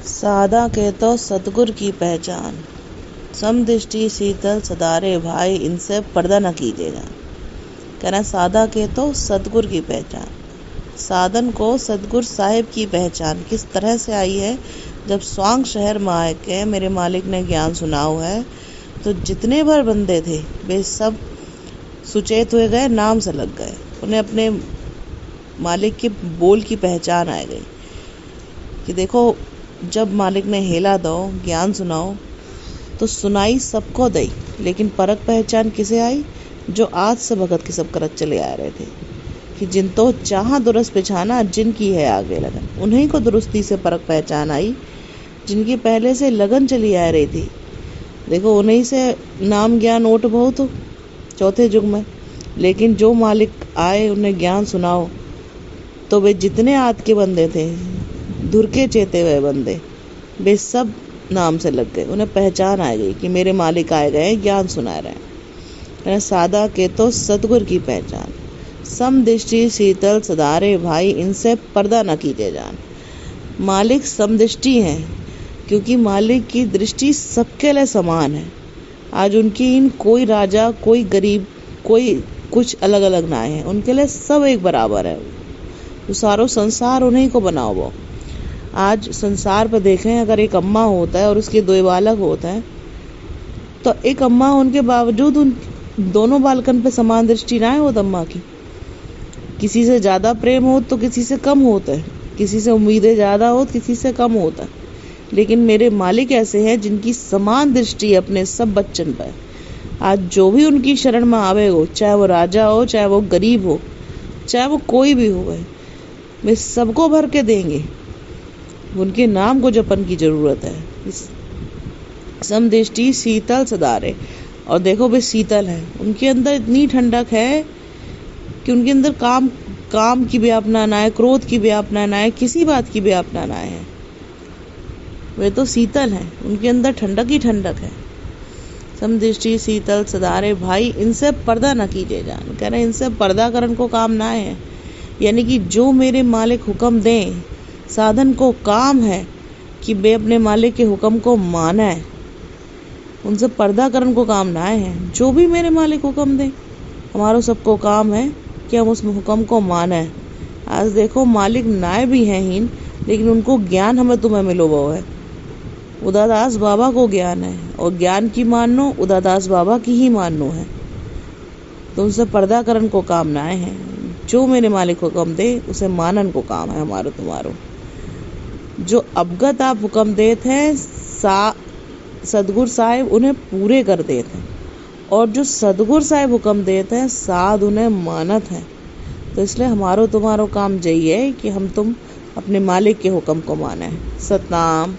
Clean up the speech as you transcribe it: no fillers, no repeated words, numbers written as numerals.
सादा के तो सतगुर की पहचान, समदृष्टि शीतल सदारे भाई, इनसे पर्दा न कीजिएगा। कहना सादा के तो सतगुर की पहचान। साधन को सतगुर साहिब की पहचान किस तरह से आई है? जब स्वांग शहर में आए के मेरे मालिक ने ज्ञान सुनाओ है, तो जितने भर बंदे थे वे सब सुचेत हुए गए, नाम से लग गए। उन्हें अपने मालिक के बोल की पहचान आ गई कि देखो, जब मालिक ने हेला दो, ज्ञान सुनाओ, तो सुनाई सबको दई, लेकिन परख पहचान किसे आई? जो आज से भगत की सब करत चले आ रहे थे कि जिन तो चाह दुरुस्त पिछाना, जिनकी है आगे लगन, उन्हीं को दुरुस्ती से परख पहचान आई। जिनकी पहले से लगन चली आ रही थी, देखो उन्हीं से नाम ज्ञान ओट बहुत हो चौथे युग में। लेकिन जो मालिक आए, उन्हें ज्ञान सुनाओ, तो वे जितने आद के बंदे थे, धुर के चेते हुए बंदे, वे सब नाम से लग गए। उन्हें पहचान आ गई कि मेरे मालिक आए गए, ज्ञान सुना रहे हैं। सादा के तो सतगुर की पहचान, समदृष्टि शीतल सदारे भाई, इनसे पर्दा न कीजिए जान। मालिक समदृष्टि हैं, क्योंकि मालिक की दृष्टि सबके लिए समान है। आज उनकी इन कोई राजा, कोई गरीब, कोई कुछ अलग अलग ना है, उनके लिए सब एक बराबर है। तो सारो संसार उन्हीं को बनाओ। वो आज संसार पर देखें, अगर एक अम्मा होता है और उसके दो बालक होते हैं, तो एक अम्मा उनके बावजूद उन दोनों बालकन पे समान दृष्टि ना है वो अम्मा की। किसी से ज़्यादा प्रेम हो तो किसी से कम होता है, किसी से उम्मीदें ज़्यादा हो तो किसी से कम होता है। लेकिन मेरे मालिक ऐसे हैं जिनकी समान दृष्टि अपने सब बच्चन पर। आज जो भी उनकी शरण में आवे हो, चाहे वो राजा हो, चाहे वो गरीब हो, चाहे वो कोई भी हो, वे सबको भर के देंगे। उनके नाम को जपन की जरूरत है। समदृष्टि शीतल सदारे, और देखो वे शीतल है, उनके अंदर इतनी ठंडक है कि उनके अंदर काम की व्यापना ना है, क्रोध की व्यापना ना है, किसी बात की व्यापना ना है। वे तो शीतल हैं, उनके अंदर ठंडक ही ठंडक है। समदृष्टि शीतल सदारे भाई, इनसे पर्दा न कीजिए जान। कह रहे इनसे पर्दा करन को काम ना है, यानी कि जो मेरे मालिक हुक्म दें, साधन को काम है कि वे अपने मालिक के हुक्म को माना है। उनसे पर्दा करन को काम ना है। जो भी मेरे मालिक हुक्म दें, हमारा सबको काम है कि हम उस हुक्म को माने। आज देखो मालिक नाय भी हैं हीन, लेकिन उनको ज्ञान हमें तुम्हें मिलो वो है। उदादास बाबा को ज्ञान है, और ज्ञान की मानो उदादास बाबा की ही मानो है। तो उनसे पर्दा करन को काम ना है। जो मेरे मालिक हुक्म दे, उसे मानन को काम है हमारो तुम्हारो। जो अवगत आप हुक्म देते हैं, सदगुरु साहिब उन्हें पूरे कर देते हैं, और जो सदगुरु साहिब हुक्म देते हैं, साध उन्हें मानत हैं। तो इसलिए हमारो तुम्हारो काम यही है कि हम तुम अपने मालिक के हुक्म को माने। सतनाम।